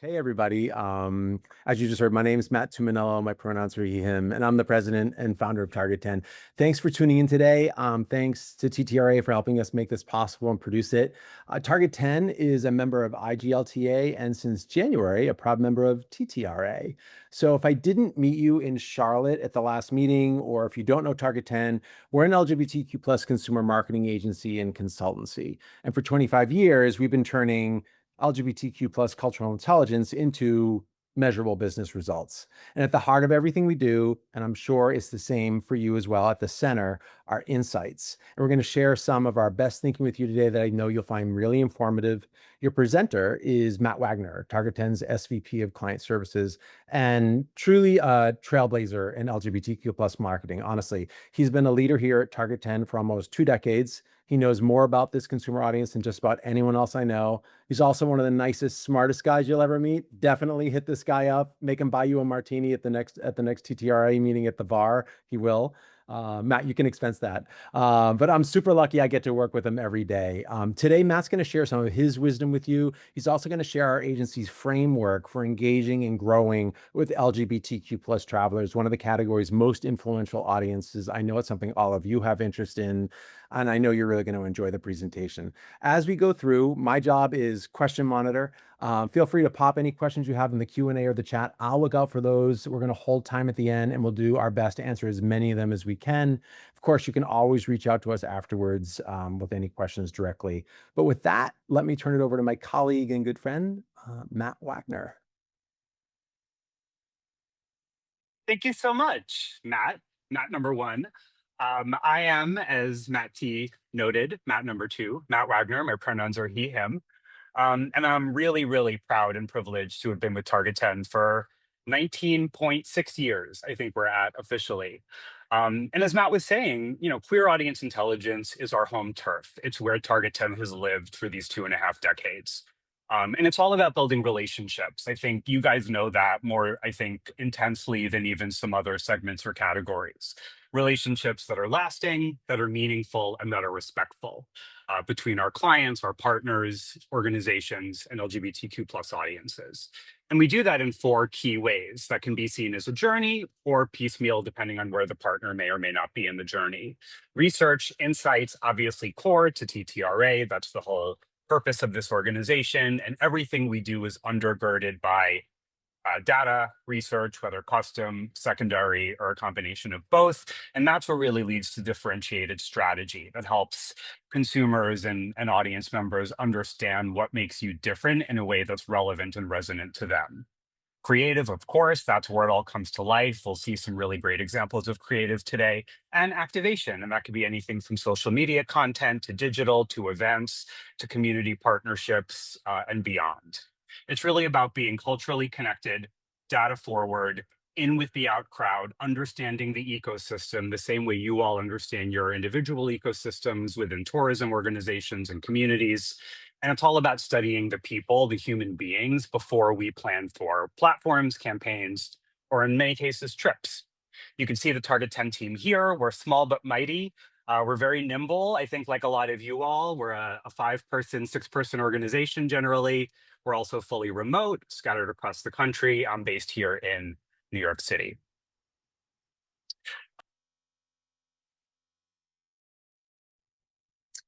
Hey, everybody. As you just heard, my name is Matt Tuminello. My pronouns are he, him, and I'm the president and founder of Target10. Thanks for tuning in today. Thanks to TTRA for helping us make this possible and produce it. Target10 is a member of IGLTA and since January, a proud member of TTRA. So if I didn't meet you in Charlotte at the last meeting, or if you don't know Target10, we're an LGBTQ plus consumer marketing agency and consultancy. And for 25 years, we've been turning LGBTQ plus cultural intelligence into measurable business results. And at the heart of everything we do, and I'm sure it's the same for you as well, at the center are insights. And we're going to share some of our best thinking with you today that I know you'll find really informative. Your presenter is Matt Wagner, Target10's SVP of Client Services, and truly a trailblazer in LGBTQ plus marketing. Honestly, he's been a leader here at Target10 for almost 2 decades. He knows more about this consumer audience than just about anyone else I know. He's also one of the nicest, smartest guys you'll ever meet. Definitely hit this guy up. Make him buy you a martini at the next TTRA meeting at the bar. He will. Matt, you can expense that. But I'm super lucky I get to work with him every day. Today, Matt's going to share some of his wisdom with you. He's also going to share our agency's framework for engaging and growing with LGBTQ plus travelers, one of the category's most influential audiences. I know it's something all of you have interest in, and I know you're really going to enjoy the presentation. As we go through, my job is question monitor. Feel free to pop any questions you have in the Q&A or the chat. I'll look out for those. We're going to hold time at the end, and we'll do our best to answer as many of them as we can. Of course, you can always reach out to us afterwards with any questions directly. But with that, let me turn it over to my colleague and good friend, Matt Wagner. Thank you so much, Matt. Matt number one. I am, as Matt T noted, Matt number two, Matt Wagner. My pronouns are he, him. And I'm really, really proud and privileged to have been with Target 10 for 19.6 years, I think we're at officially. And as Matt was saying, queer audience intelligence is our home turf. It's where Target 10 has lived for these 2.5 decades. And it's all about building relationships. I think you guys know that more, I think, intensely than even some other segments or categories. Relationships that are lasting, that are meaningful, and that are respectful between our clients, our partners, organizations, and LGBTQ plus audiences. And we do that in 4 key ways that can be seen as a journey or piecemeal, depending on where the partner may or may not be in the journey. Research, insights, obviously core to TTRA. That's the whole purpose of this organization. And everything we do is undergirded by data, research, whether custom, secondary, or a combination of both. And that's what really leads to differentiated strategy that helps consumers and audience members understand what makes you different in a way that's relevant and resonant to them. Creative, of course, that's where it all comes to life. We'll see some really great examples of creative today. And activation, and that could be anything from social media content to digital to events to community partnerships and beyond. It's really about being culturally connected, data forward, in with the out crowd, understanding the ecosystem the same way you all understand your individual ecosystems within tourism organizations and communities. And it's all about studying the people, the human beings, before we plan for platforms, campaigns, or in many cases, trips. You can see the Target 10 team here. We're small but mighty. We're very nimble. I think, like a lot of you all, we're a 5-person, 6-person organization generally. We're also fully remote, scattered across the country. I'm based here in New York City.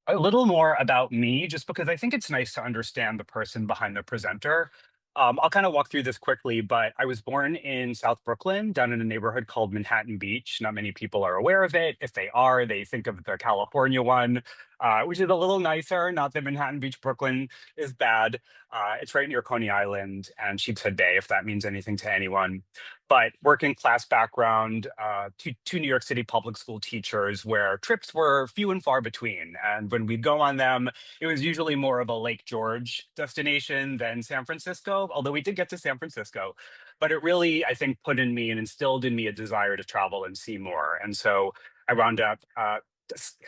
A little more about me, just because I think it's nice to understand the person behind the presenter. I'll kind of walk through this quickly, but I was born in South Brooklyn, down in a neighborhood called Manhattan Beach. Not many people are aware of it. If they are, they think of the California one, which is a little nicer. Not that Manhattan Beach, Brooklyn is bad. It's right near Coney Island and Sheepshead Bay, if that means anything to anyone. But working class background, two New York City public school teachers where trips were few and far between. And when we'd go on them, it was usually more of a Lake George destination than San Francisco, although we did get to San Francisco. But it really, I think, put in me and instilled in me a desire to travel and see more. And so I wound up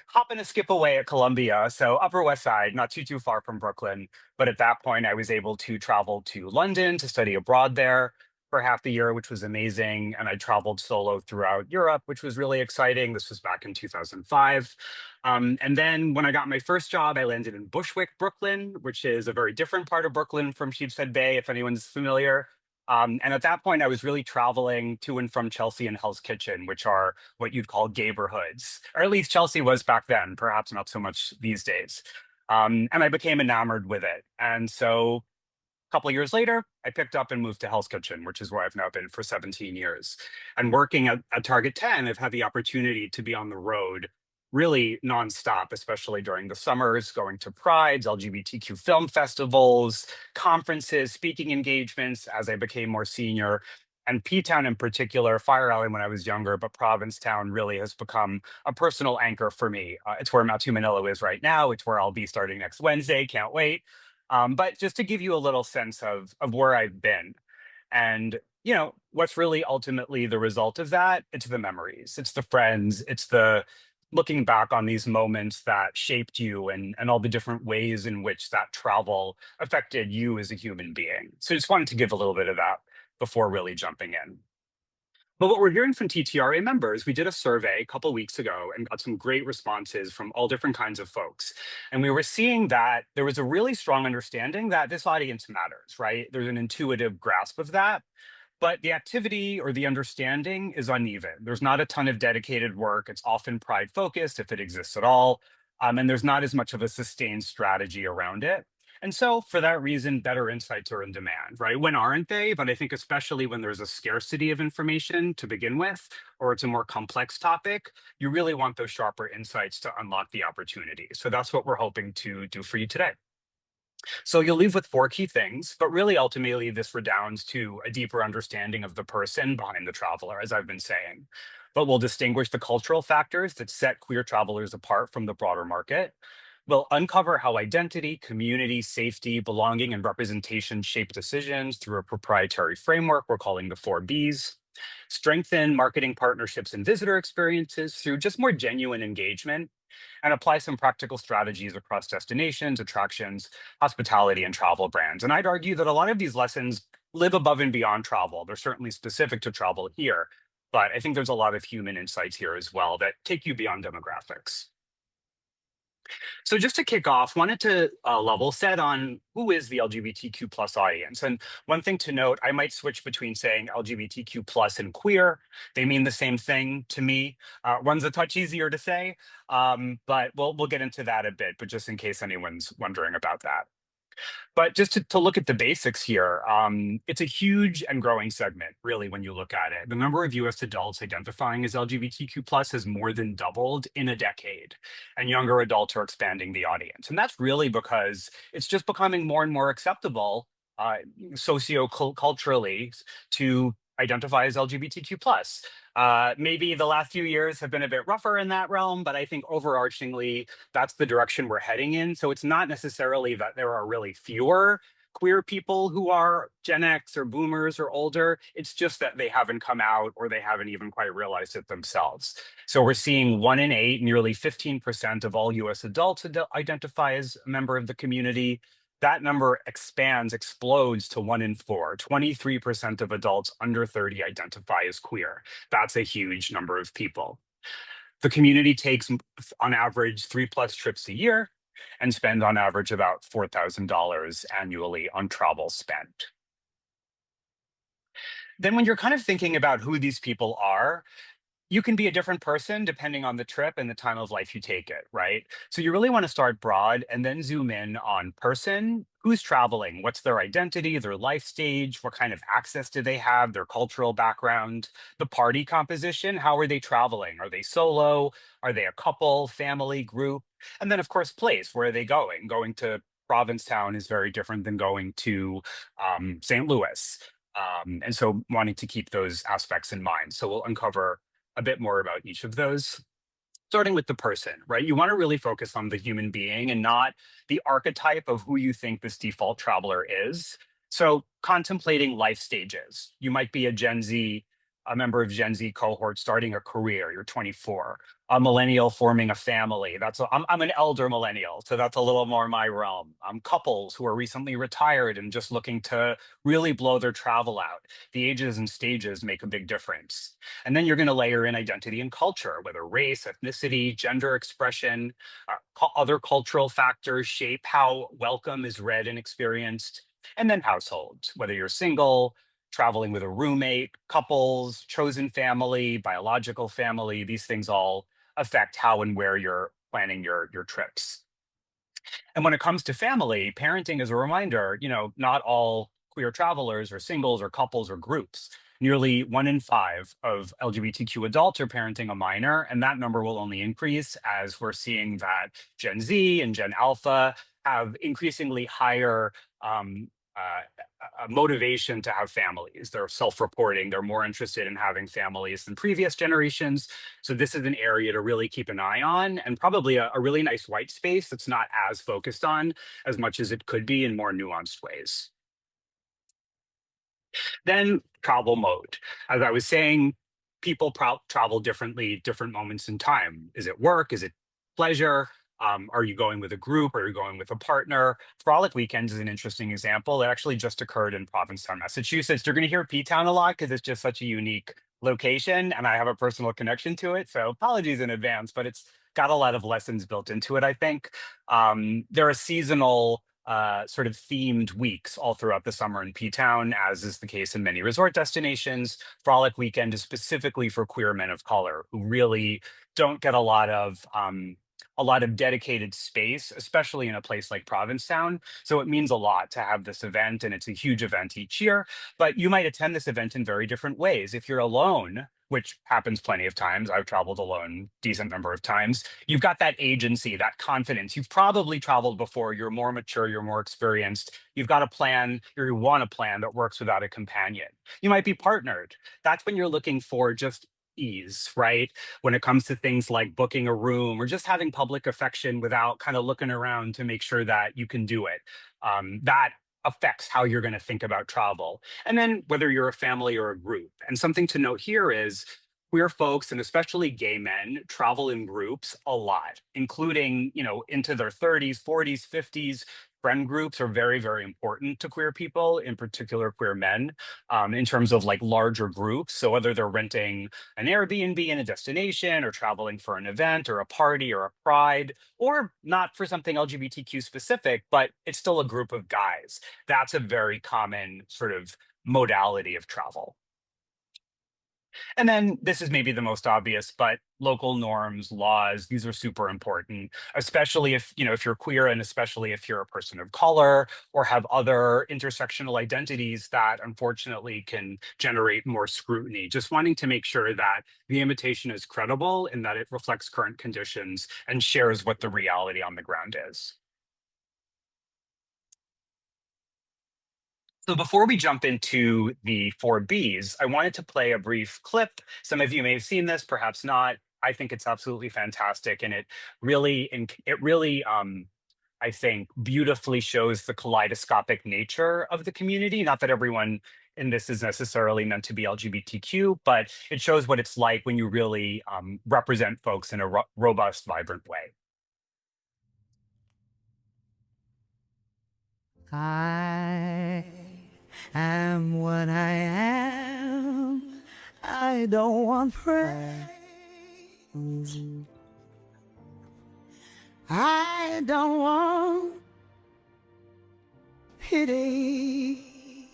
hop and a skip away at Columbia. So Upper West Side, not too far from Brooklyn. But at that point, I was able to travel to London to study abroad there. for half the year, which was amazing. And I traveled solo throughout Europe, which was really exciting. This was back in 2005. And then when I got my first job, I landed in Bushwick, Brooklyn, which is a very different part of Brooklyn from Sheepshead Bay, if anyone's familiar. And at that point, I was really traveling to and from Chelsea and Hell's Kitchen, which are what you'd call gayborhoods, or at least Chelsea was back then, perhaps not so much these days. And I became enamored with it. And so couple of years later, I picked up and moved to Hell's Kitchen, which is where I've now been for 17 years. And working at Target 10, I've had the opportunity to be on the road really nonstop, especially during the summers, going to prides, LGBTQ film festivals, conferences, speaking engagements as I became more senior. And P-Town in particular, Fire Alley when I was younger, but Provincetown really has become a personal anchor for me. It's where Matu Manila is right now. It's where I'll be starting next Wednesday. Can't wait. But just to give you a little sense of where I've been and what's really ultimately the result of that, it's the memories, it's the friends, it's the looking back on these moments that shaped you and all the different ways in which that travel affected you as a human being. So just wanted to give a little bit of that before really jumping in. But what we're hearing from TTRA members, we did a survey a couple weeks ago and got some great responses from all different kinds of folks. And we were seeing that there was a really strong understanding that this audience matters, right? There's an intuitive grasp of that. But the activity or the understanding is uneven. There's not a ton of dedicated work. It's often pride focused, if it exists at all. And there's not as much of a sustained strategy around it. And so, for that reason, better insights are in demand, right? When aren't they? But I think, especially when there's a scarcity of information to begin with, or it's a more complex topic, you really want those sharper insights to unlock the opportunity. So, that's what we're hoping to do for you today. So you'll leave with four key things, but really ultimately this redounds to a deeper understanding of the person behind the traveler, as I've been saying. But we'll distinguish the cultural factors that set queer travelers apart from the broader market. We'll uncover how identity, community, safety, belonging, and representation shape decisions through a proprietary framework we're calling the 4Bs. Strengthen marketing partnerships and visitor experiences through just more genuine engagement, and apply some practical strategies across destinations, attractions, hospitality, and travel brands. And I'd argue that a lot of these lessons live above and beyond travel. They're certainly specific to travel here, but I think there's a lot of human insights here as well that take you beyond demographics. So just to kick off, wanted to level set on who is the LGBTQ plus audience. And one thing to note, I might switch between saying LGBTQ plus and queer. They mean the same thing to me. One's a touch easier to say, but we'll get into that a bit, but just in case anyone's wondering about that. But just to look at the basics here, it's a huge and growing segment, really, when you look at it. The number of US adults identifying as LGBTQ plus has more than doubled in a decade, and younger adults are expanding the audience. And that's really because it's just becoming more and more acceptable socio-culturally to identify as LGBTQ plus. Maybe the last few years have been a bit rougher in that realm, but I think overarchingly, that's the direction we're heading in. So it's not necessarily that there are really fewer queer people who are Gen X or boomers or older. It's just that they haven't come out or they haven't even quite realized it themselves. So we're seeing 1 in 8, nearly 15% of all US adults identify as a member of the community. That number explodes to 1 in 4. 23% of adults under 30 identify as queer. That's a huge number of people. The community takes, on average, 3+ trips a year and spend on average about $4,000 annually on travel spent. Then when you're kind of thinking about who these people are, you can be a different person depending on the trip and the time of life you take it, right? So you really want to start broad and then zoom in on person, who's traveling, what's their identity, their life stage, what kind of access do they have, their cultural background, the party composition, how are they traveling? Are they solo? Are they a couple, family, group? And then of course, place, where are they going? Going to Provincetown is very different than going to St. Louis. And so wanting to keep those aspects in mind. So we'll uncover a bit more about each of those. Starting with the person, right? You want to really focus on the human being and not the archetype of who you think this default traveler is. So contemplating life stages. You might be a Gen Z a member of Gen Z cohort starting a career, you're 24. A millennial forming a family. I'm an elder millennial, so that's a little more my realm. Couples who are recently retired and just looking to really blow their travel out. The ages and stages make a big difference. And then you're going to layer in identity and culture, whether race, ethnicity, gender expression, other cultural factors shape how welcome is read and experienced. And then households, whether you're single, traveling with a roommate, couples, chosen family, biological family, these things all affect how and where you're planning your trips. And when it comes to family, parenting is a reminder, not all queer travelers or singles or couples or groups. Nearly 1 in 5 of LGBTQ adults are parenting a minor, and that number will only increase as we're seeing that Gen Z and Gen Alpha have increasingly higher motivation to have families. They're self-reporting, they're more interested in having families than previous generations. So this is an area to really keep an eye on, and probably a really nice white space that's not as focused on as much as it could be in more nuanced ways. Then travel mode. As I was saying, people travel differently, different moments in time. Is it work? Is it pleasure? Are you going with a group? Are you going with a partner? Frolic Weekends is an interesting example. It actually just occurred in Provincetown, Massachusetts. You're going to hear P-Town a lot because it's just such a unique location and I have a personal connection to it. So apologies in advance, but it's got a lot of lessons built into it, I think. There are seasonal sort of themed weeks all throughout the summer in P-Town, as is the case in many resort destinations. Frolic Weekend is specifically for queer men of color who really don't get a lot of dedicated space, especially in a place like Provincetown. So it means a lot to have this event, and it's a huge event each year. But you might attend this event in very different ways. If you're alone, which happens plenty of times, I've traveled alone decent number of times, you've got that agency, that confidence. You've probably traveled before, you're more mature, you're more experienced. You've got a plan, or you want a plan that works without a companion. You might be partnered. That's when you're looking for just ease, right? When it comes to things like booking a room or just having public affection without kind of looking around to make sure that you can do it. That affects how you're going to think about travel. And then whether you're a family or a group. And something to note here is queer folks and especially gay men travel in groups a lot, including, into their 30s, 40s, 50s. Friend groups are very, very important to queer people, in particular queer men, in terms of like larger groups. So whether they're renting an Airbnb in a destination or traveling for an event or a party or a pride, or not for something LGBTQ specific, but it's still a group of guys. That's a very common sort of modality of travel. And then this is maybe the most obvious, but local norms, laws, these are super important, especially if you're queer and especially if you're a person of color or have other intersectional identities that unfortunately can generate more scrutiny. Just wanting to make sure that the invitation is credible and that it reflects current conditions and shares what the reality on the ground is. So before we jump into the 4 Bs, I wanted to play a brief clip. Some of you may have seen this, perhaps not. I think it's absolutely fantastic, and it really, I think, beautifully shows the kaleidoscopic nature of the community. Not that everyone in this is necessarily meant to be LGBTQ, but it shows what it's like when you really represent folks in a robust, vibrant way. I am what I am. I don't want praise. I don't want pity.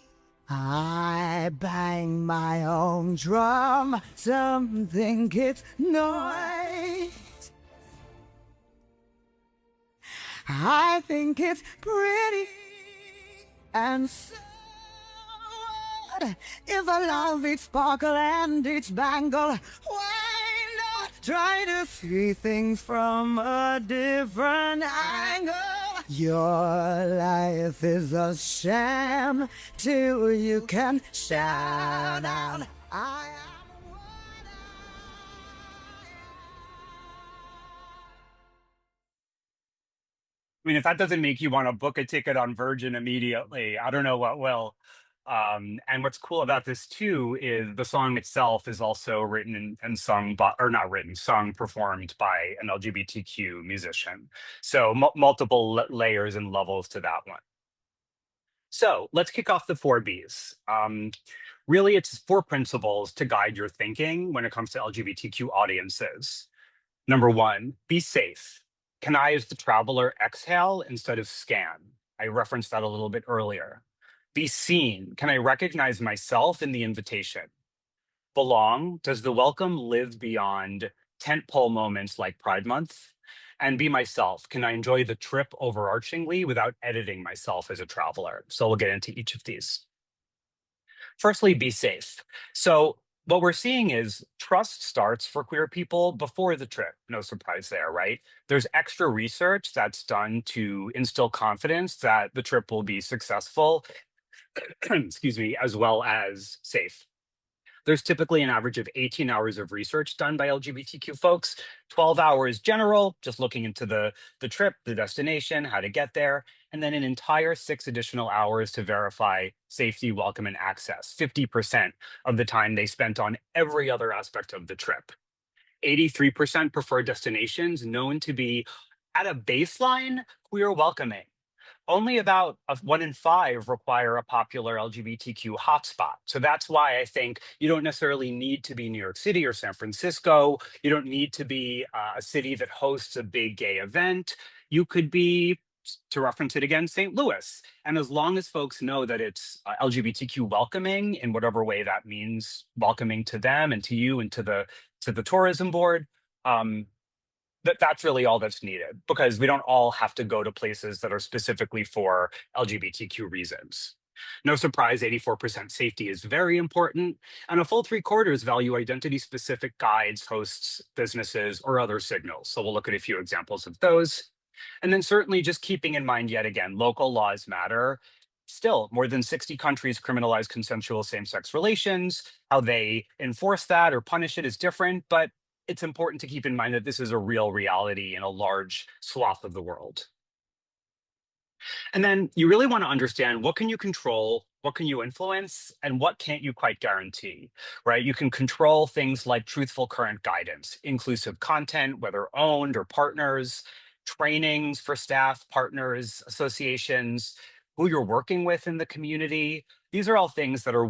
I bang my own drum. Some think it's noise. I think it's pretty. And so what if I love each sparkle and each bangle? Why not try to see things from a different angle? Your life is a sham till you can shout out. I am what I mean, if that doesn't make you want to book a ticket on Virgin immediately, I don't know what will. And what's cool about this too is the song itself is also written and sung by, or not written, sung, performed by an LGBTQ musician. So multiple layers and levels to that one. So let's kick off the 4Bs. Really, it's 4 principles to guide your thinking when it comes to LGBTQ audiences. Number 1, be safe. Can I, as the traveler, exhale instead of scan? I referenced that a little bit earlier. Be seen. Can I recognize myself in the invitation? Belong. Does the welcome live beyond tentpole moments like Pride Month? And be myself. Can I enjoy the trip overarchingly without editing myself as a traveler? So we'll get into each of these. Firstly, be safe. So what we're seeing is trust starts for queer people before the trip. No surprise there, right? There's extra research that's done to instill confidence that the trip will be successful, excuse me, as well as safe. There's typically an average of 18 hours of research done by LGBTQ folks, 12 hours general, just looking into the trip, the destination, how to get there, and then an entire 6 additional hours to verify safety, welcome, and access, 50% of the time they spent on every other aspect of the trip. 83% prefer destinations known to be at a baseline queer welcoming. Only about 1 in 5 require a popular LGBTQ hotspot. So that's why I think you don't necessarily need to be New York City or San Francisco. You don't need to be a city that hosts a big gay event. You could be, to reference it again, St. Louis. And as long as folks know that it's LGBTQ welcoming in whatever way that means, welcoming to them and to you and to the tourism board, that's really all that's needed, because we don't all have to go to places that are specifically for LGBTQ reasons. No surprise, 84% safety is very important, and a full 3/4 value identity-specific guides, hosts, businesses, or other signals. So we'll look at a few examples of those. And then certainly just keeping in mind, yet again, local laws matter. Still, more than 60 countries criminalize consensual same-sex relations. How they enforce that or punish it is different, but it's important to keep in mind that this is a real reality in a large swath of the world. And then you really want to understand, what can you control, what can you influence, and what can't you quite guarantee, right? You can control things like truthful current guidance, inclusive content, whether owned or partners, trainings for staff, partners, associations, who you're working with in the community. These are all things that are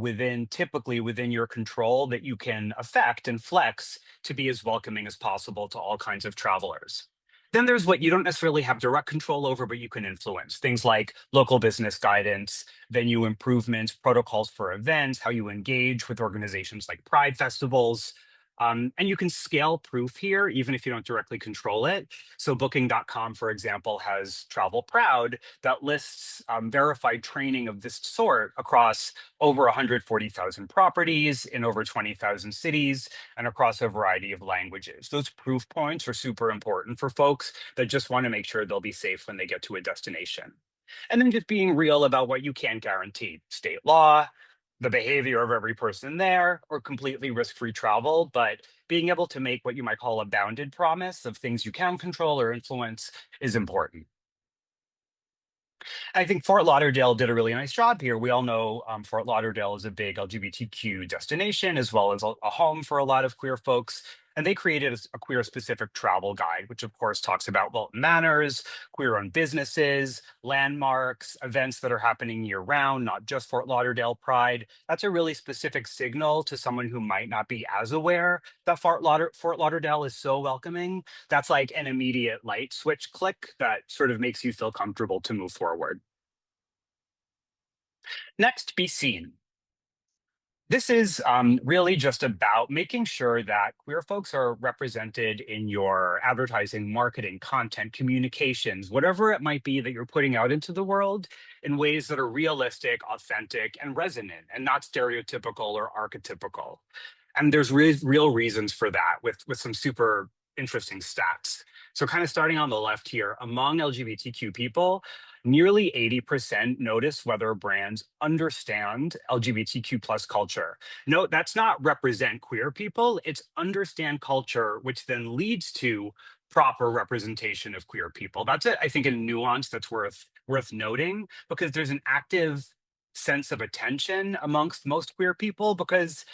typically within your control, that you can affect and flex to be as welcoming as possible to all kinds of travelers. Then there's what you don't necessarily have direct control over, but you can influence. Things like local business guidance, venue improvements, protocols for events, how you engage with organizations like Pride festivals. And you can scale proof here, even if you don't directly control it. So booking.com, for example, has Travel Proud that lists verified training of this sort across over 140,000 properties in over 20,000 cities and across a variety of languages. Those proof points are super important for folks that just want to make sure they'll be safe when they get to a destination. And then just being real about what you can't guarantee: state law, the behavior of every person there, or completely risk-free travel, but being able to make what you might call a bounded promise of things you can control or influence is important. I think Fort Lauderdale did a really nice job here. We all know Fort Lauderdale is a big LGBTQ destination, as well as a home for a lot of queer folks. And they created a queer specific travel guide, which of course talks about Wilton Manors, queer owned businesses, landmarks, events that are happening year round, not just Fort Lauderdale Pride. That's a really specific signal to someone who might not be as aware that Fort Lauderdale is so welcoming. That's like an immediate light switch click that sort of makes you feel comfortable to move forward. Next, be seen. This is really just about making sure that queer folks are represented in your advertising, marketing, content, communications, whatever it might be that you're putting out into the world, in ways that are realistic, authentic, and resonant, and not stereotypical or archetypical. And there's real reasons for that, with some super interesting stats. So kind of starting on the left here, among LGBTQ people, nearly 80% notice whether brands understand LGBTQ plus culture. Note, that's not represent queer people, it's understand culture, which then leads to proper representation of queer people. That's it, I think, a nuance that's worth noting, because there's an active sense of attention amongst most queer people because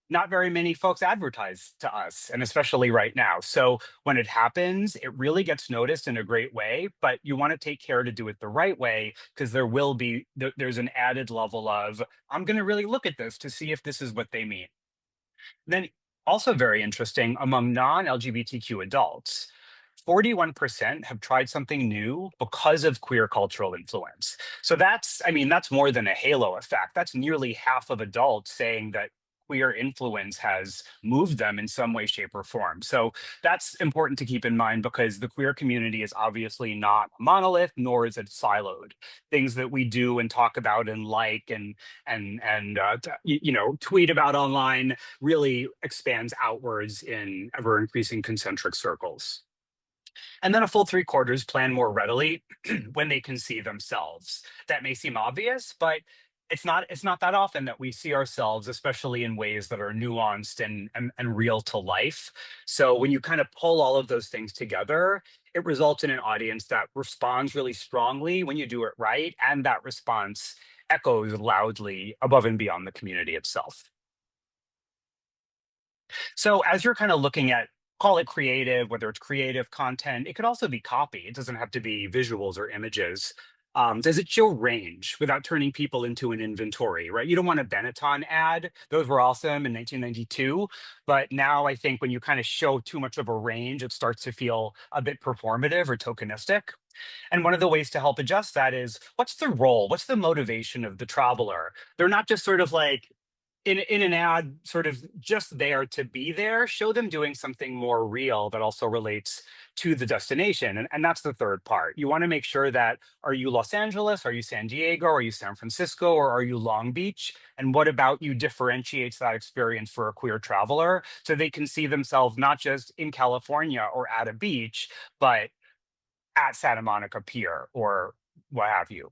not very many folks advertise to us, and especially right now. So when it happens, it really gets noticed in a great way, but you want to take care to do it the right way because there will be, there's an added level of, I'm going to really look at this to see if this is what they mean. Then, also very interesting, among non-LGBTQ adults, 41% have tried something new because of queer cultural influence. So that's, I mean, that's more than a halo effect. That's nearly half of adults saying that queer influence has moved them in some way, shape, or form. So that's important to keep in mind because the queer community is obviously not a monolith, nor is it siloed. Things that we do and talk about and like and tweet about online really expands outwards in ever increasing concentric circles. And then a full three quarters plan more readily when they can see themselves. That may seem obvious, but it's not that often that we see ourselves, especially in ways that are nuanced and real to life. So when you kind of pull all of those things together, it results in an audience that responds really strongly when you do it right, and that response echoes loudly above and beyond the community itself. So as you're kind of looking at, call it creative, whether it's creative content, it could also be copy. It doesn't have to be visuals or images. Does it show range without turning people into an inventory, right? You don't want a Benetton ad. Those were awesome in 1992. But now I think when you kind of show too much of a range, it starts to feel a bit performative or tokenistic. And one of the ways to help adjust that is what's the role? What's the motivation of the traveler? They're not just sort of like in an ad sort of just there to be there. Show them doing something more real that also relates to the destination. And that's the third part. You want to make sure that, are you Los Angeles, are you San Diego, are you San Francisco, or are you Long Beach? And what about you differentiates that experience for a queer traveler so they can see themselves not just in California or at a beach, but at Santa Monica Pier or what have you.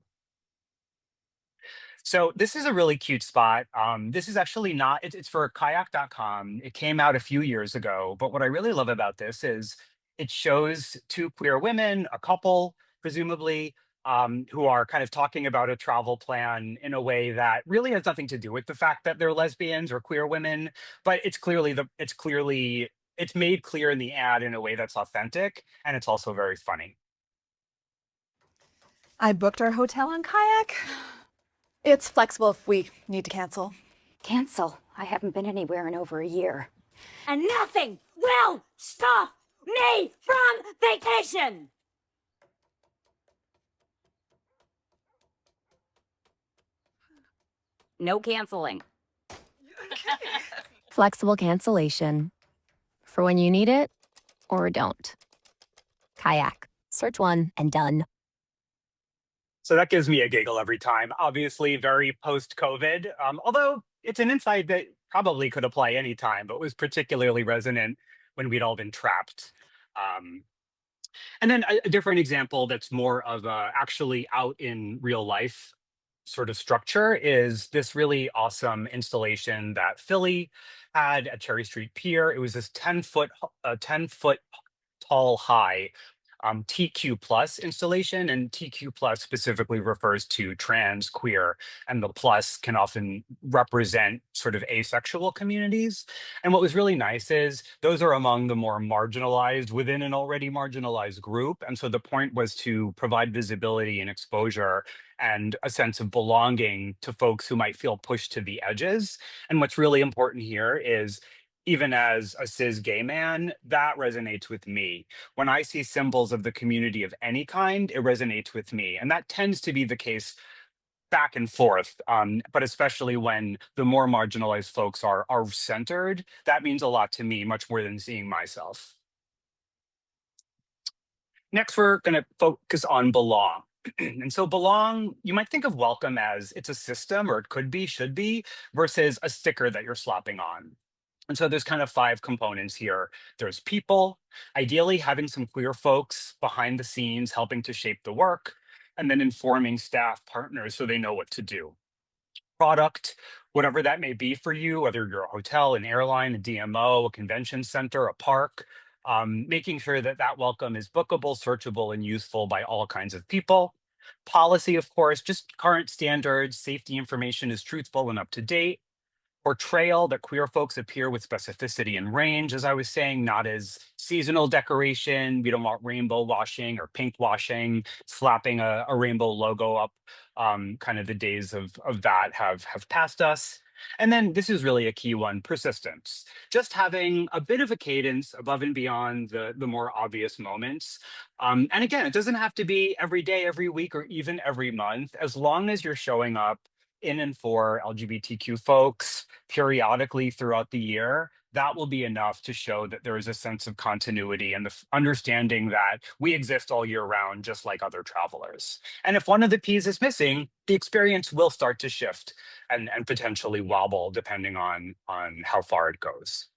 So this is a really cute spot. This is actually not, it's for kayak.com. It came out a few years ago, but what I really love about this is it shows two queer women, a couple, presumably, who are kind of talking about a travel plan in a way that really has nothing to do with the fact that they're lesbians or queer women, but it's made clear in the ad in a way that's authentic, and it's also very funny. I booked our hotel on Kayak. It's flexible if we need to cancel. Cancel? I haven't been anywhere in over a year. And nothing will stop me from vacation! No canceling. Flexible cancellation. For when you need it or don't. Kayak. Search one and done. So that gives me a giggle every time. Obviously, very post-COVID, although it's an insight that probably could apply anytime, but was particularly resonant when we'd all been trapped. And then a different example that's more of a actually out in real life sort of structure is this really awesome installation that Philly had at Cherry Street Pier. It was this 10-foot tall high TQ plus installation, and TQ plus specifically refers to trans, queer, and the plus can often represent sort of asexual communities. And what was really nice is those are among the more marginalized within an already marginalized group. And so the point was to provide visibility and exposure and a sense of belonging to folks who might feel pushed to the edges. And what's really important here is, even as a cis gay man, that resonates with me. When I see symbols of the community of any kind, it resonates with me. And that tends to be the case back and forth, but especially when the more marginalized folks are centered, that means a lot to me, much more than seeing myself. Next, we're going to focus on belong. And so belong, you might think of welcome as it's a system, or it could be, should be, versus a sticker that you're slapping on. And so there's kind of 5 components here. There's people, ideally having some queer folks behind the scenes helping to shape the work, and then informing staff partners so they know what to do. Product, whatever that may be for you, whether you're a hotel, an airline, a DMO, a convention center, a park, making sure that that welcome is bookable, searchable, and useful by all kinds of people. Policy, of course, just current standards, safety information is truthful and up to date. Portrayal that queer folks appear with specificity and range, as I was saying, not as seasonal decoration. We don't want rainbow washing or pink washing, slapping a rainbow logo up. Kind of the days of that have passed us. And then this is really a key one, persistence. Just having a bit of a cadence above and beyond the more obvious moments. And again, it doesn't have to be every day, every week, or even every month, as long as you're showing up in and for LGBTQ folks periodically throughout the year, that will be enough to show that there is a sense of continuity and the understanding that we exist all year round, just like other travelers. And if one of the P's is missing, the experience will start to shift and potentially wobble depending on how far it goes.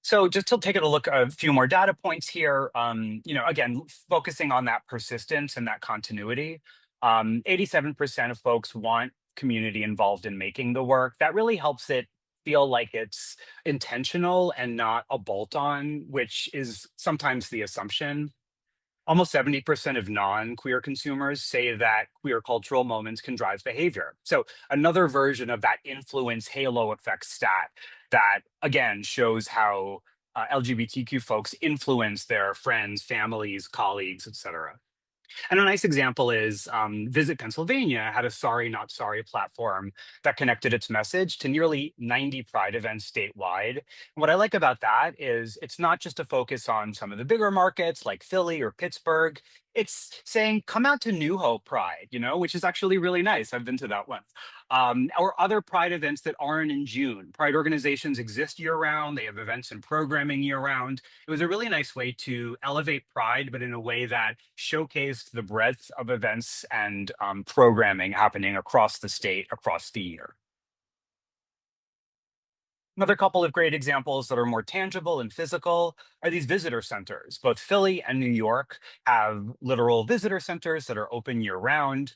So just to take a look at a few more data points here, again, focusing on that persistence and that continuity. 87% of folks want community involved in making the work. That really helps it feel like it's intentional and not a bolt-on, which is sometimes the assumption. Almost 70% of non-queer consumers say that queer cultural moments can drive behavior. So another version of that influence halo effect stat that, again, shows how LGBTQ folks influence their friends, families, colleagues, et cetera. And a nice example is Visit Pennsylvania had a Sorry Not Sorry platform that connected its message to nearly 90 Pride events statewide. And what I like about that is it's not just a focus on some of the bigger markets like Philly or Pittsburgh. It's saying, come out to New Hope Pride, which is actually really nice. I've been to that one. Or other Pride events that aren't in June. Pride organizations exist year round. They have events and programming year round. It was a really nice way to elevate Pride, but in a way that showcased the breadth of events and programming happening across the state, across the year. Another couple of great examples that are more tangible and physical are these visitor centers. Both Philly and New York have literal visitor centers that are open year round.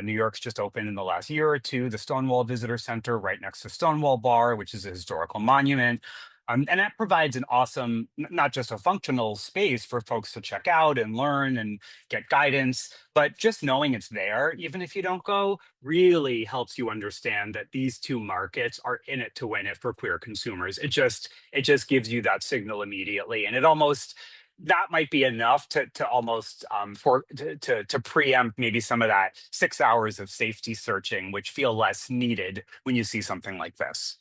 New York's just opened in the last year or two, the Stonewall Visitor Center right next to Stonewall Bar, which is a historical monument. And that provides an awesome, not just a functional space for folks to check out and learn and get guidance, but just knowing it's there, even if you don't go, really helps you understand that these two markets are in it to win it for queer consumers. It just gives you that signal immediately. And it almost, that might be enough to almost to preempt maybe some of that 6 hours of safety searching, which feel less needed when you see something like this.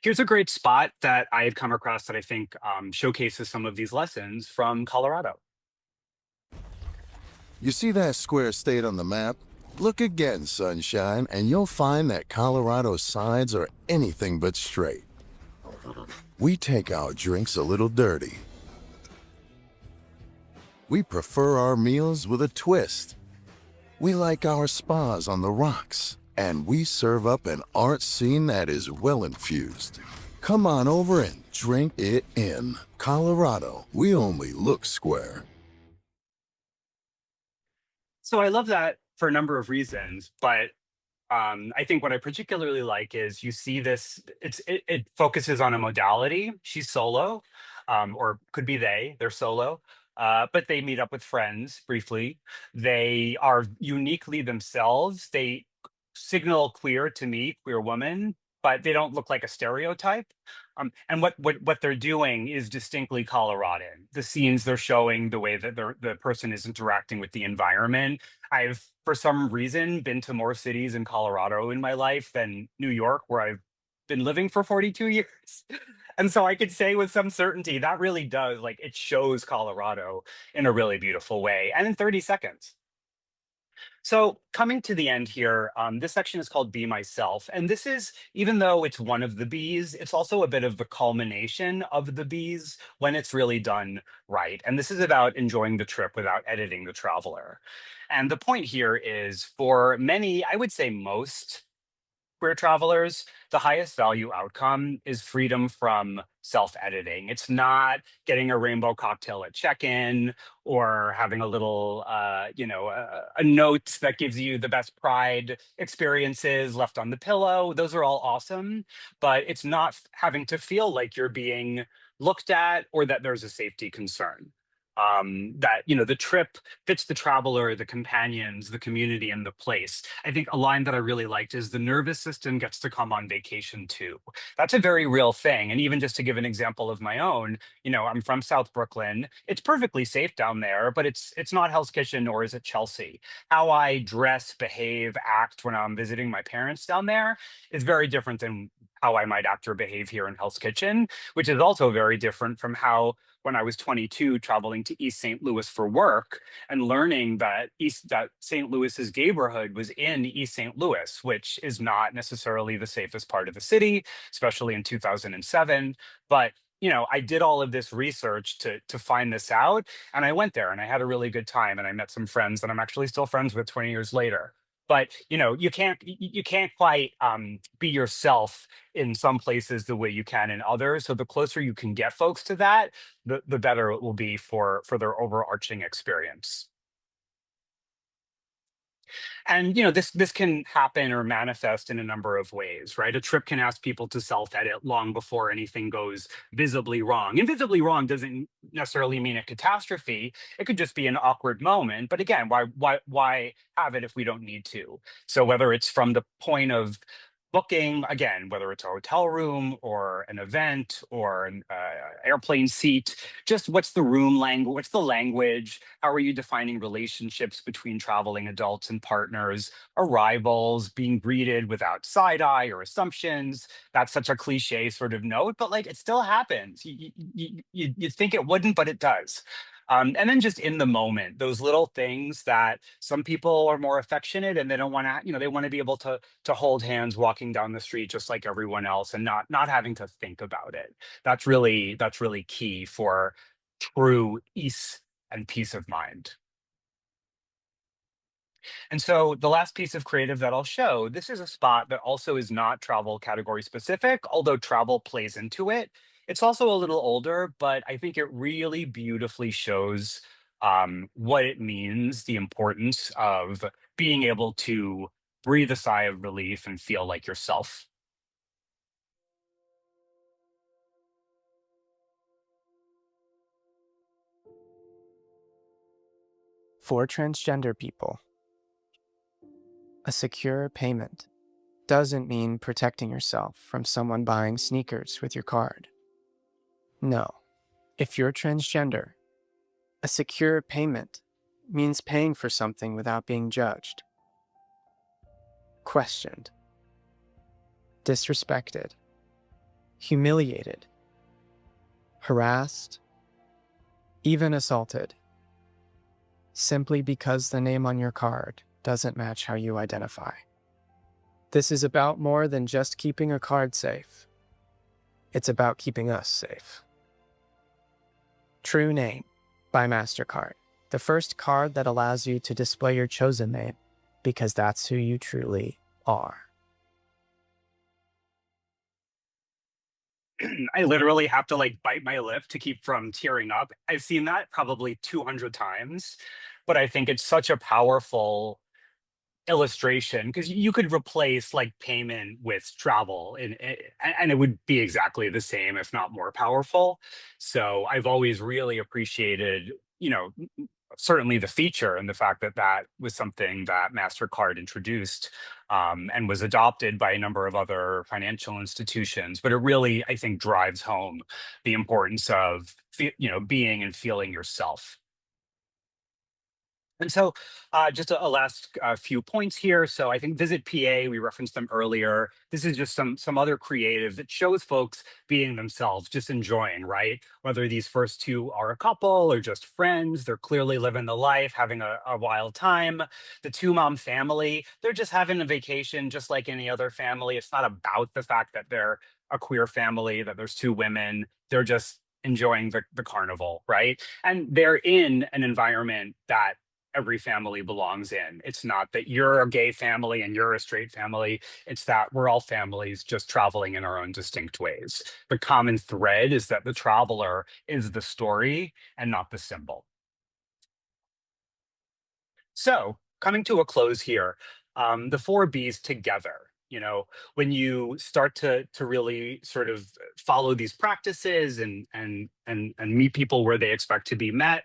Here's a great spot that I had come across that I think showcases some of these lessons from Colorado. You see that square state on the map? Look again, sunshine, and you'll find that Colorado's sides are anything but straight. We take our drinks a little dirty. We prefer our meals with a twist. We like our spas on the rocks. And we serve up an art scene that is well infused. Come on over and drink it in. Colorado, we only look square. So I love that for a number of reasons, but I think what I particularly like is you see this, it focuses on a modality. She's solo, or could be they're solo. But they meet up with friends briefly. They are uniquely themselves. They signal queer to me, queer woman, but they don't look like a stereotype. And what they're doing is distinctly Coloradan. The scenes they're showing, the way that the person is interacting with the environment. I've, for some reason, been to more cities in Colorado in my life than New York, where I've been living for 42 years. And so I could say with some certainty that really does, like, it shows Colorado in a really beautiful way and in 30 seconds. So coming to the end here, this section is called Be Myself. And this is, even though it's one of the B's, it's also a bit of the culmination of the B's when it's really done right. And this is about enjoying the trip without editing the traveler. And the point here is, for many, I would say most queer travelers, the highest value outcome is freedom from self-editing. It's not getting a rainbow cocktail at check-in or having a little, a note that gives you the best Pride experiences left on the pillow. Those are all awesome, but it's not having to feel like you're being looked at or that there's a safety concern. that, you know, the trip fits the traveler, the companions, the community, and the place. I think a line that I really liked is the nervous system gets to come on vacation too. That's a very real thing. And even just to give an example of my own, you know, I'm from South Brooklyn. It's perfectly safe down there, but it's not Hell's Kitchen, nor is it Chelsea. How I dress, behave, act when I'm visiting my parents down there is very different than how I might act or behave here in Hell's Kitchen, which is also very different from how when I was 22 traveling to East St. Louis for work and learning that St. Louis's neighborhood was in East St. Louis, which is not necessarily the safest part of the city, especially in 2007. But you know, I did all of this research to find this out, and I went there and I had a really good time, and I met some friends that I'm actually still friends with 20 years later. But you know, you can't quite be yourself in some places the way you can in others. So the closer you can get folks to that, the better it will be for their overarching experience. And you know, this can happen or manifest in a number of ways, right? A trip can ask people to self-edit long before anything goes visibly wrong. And visibly wrong doesn't necessarily mean a catastrophe. It could just be an awkward moment. But again, why have it if we don't need to? So whether it's from the point of booking, again, whether it's a hotel room or an event or an airplane seat, just what's the room language, what's the language, how are you defining relationships between traveling adults and partners, arrivals, being greeted without side eye or assumptions. That's such a cliche sort of note, but like it still happens. You think it wouldn't, but it does. And then just in the moment, those little things that some people are more affectionate and they don't want to, you know, they want to be able to hold hands walking down the street just like everyone else and not having to think about it. That's really key for true ease and peace of mind. And so the last piece of creative that I'll show, this is a spot that also is not travel category specific, although travel plays into it. It's also a little older, but I think it really beautifully shows what it means, the importance of being able to breathe a sigh of relief and feel like yourself. For transgender people, a secure payment doesn't mean protecting yourself from someone buying sneakers with your card. No, if you're transgender, a secure payment means paying for something without being judged, questioned, disrespected, humiliated, harassed, even assaulted, simply because the name on your card doesn't match how you identify. This is about more than just keeping a card safe. It's about keeping us safe. True Name by MasterCard, the first card that allows you to display your chosen name because that's who you truly are. I literally have to like bite my lip to keep from tearing up. I've seen that probably 200 times, but I think it's such a powerful illustration because you could replace like payment with travel and it would be exactly the same, if not more powerful. So I've always really appreciated, you know, certainly the feature and the fact that that was something that MasterCard introduced and was adopted by a number of other financial institutions. But it really, I think, drives home the importance of, you know, being and feeling yourself. And so just a last few points here. So I think Visit PA, we referenced them earlier. This is just some other creative that shows folks being themselves, just enjoying, right? Whether these first two are a couple or just friends, they're clearly living the life, having a wild time. The two mom family, they're just having a vacation just like any other family. It's not about the fact that they're a queer family, that there's two women. They're just enjoying the carnival, right? And they're in an environment that every family belongs in. It's not that you're a gay family and you're a straight family. It's that we're all families just traveling in our own distinct ways. The common thread is that the traveler is the story and not the symbol. So coming to a close here, the four B's together. You know, when you start to really sort of follow these practices and meet people where they expect to be met,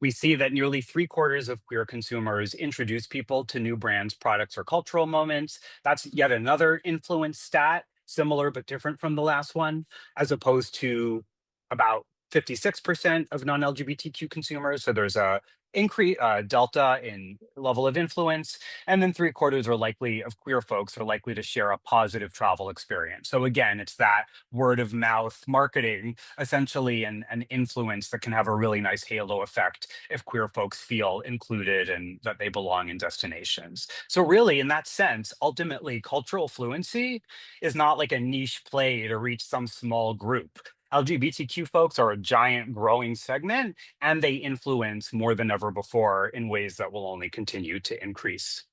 We see that nearly 3/4 of queer consumers introduce people to new brands, products, or cultural moments. That's yet another influence stat, similar but different from the last one, as opposed to about 56% of non-LGBTQ consumers. So there's a increase delta in level of influence, and then 3/4 are likely of queer folks are likely to share a positive travel experience. So again, it's that word of mouth marketing essentially an influence that can have a really nice halo effect if queer folks feel included and that they belong in destinations. So really, in that sense, ultimately cultural fluency is not like a niche play to reach some small group. LGBTQ folks are a giant growing segment, and they influence more than ever before in ways that will only continue to increase.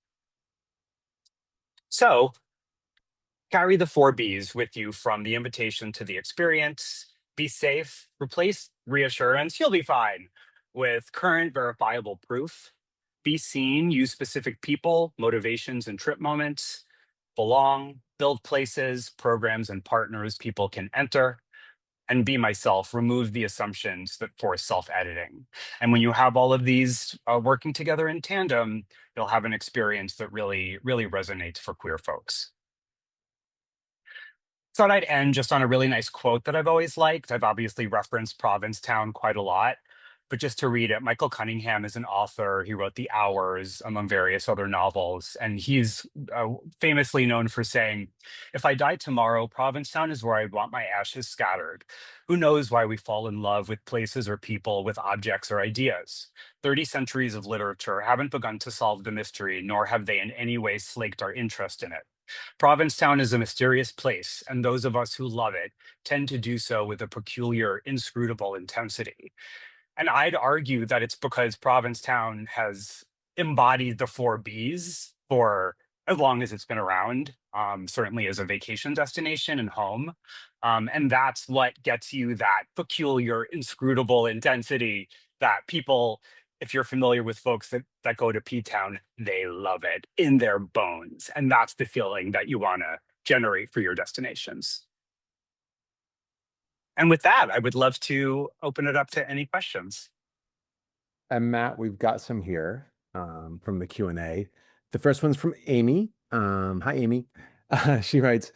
So carry the 4 Bs with you from the invitation to the experience. Be safe, replace reassurance, you'll be fine, with current verifiable proof. Be seen, use specific people, motivations, and trip moments. Belong, build places, programs, and partners people can enter. And be myself, remove the assumptions that force self-editing. And when you have all of these working together in tandem, you'll have an experience that really, really resonates for queer folks. Thought I'd end just on a really nice quote that I've always liked. I've obviously referenced Provincetown quite a lot, but just to read it, Michael Cunningham is an author. He wrote The Hours, among various other novels, and he's famously known for saying, "If I die tomorrow, Provincetown is where I'd want my ashes scattered. Who knows why we fall in love with places or people, with objects or ideas? 30 centuries of literature haven't begun to solve the mystery, nor have they in any way slaked our interest in it. Provincetown is a mysterious place, and those of us who love it tend to do so with a peculiar, inscrutable intensity." And I'd argue that it's because Provincetown has embodied the 4 Bs for as long as it's been around, certainly as a vacation destination and home. And that's what gets you that peculiar, inscrutable intensity that people, if you're familiar with folks that go to P-Town, they love it in their bones. And that's the feeling that you want to generate for your destinations. And with that, I would love to open it up to any questions. And Matt, we've got some here from the Q&A. The first one's from Amy. Hi, Amy. She writes,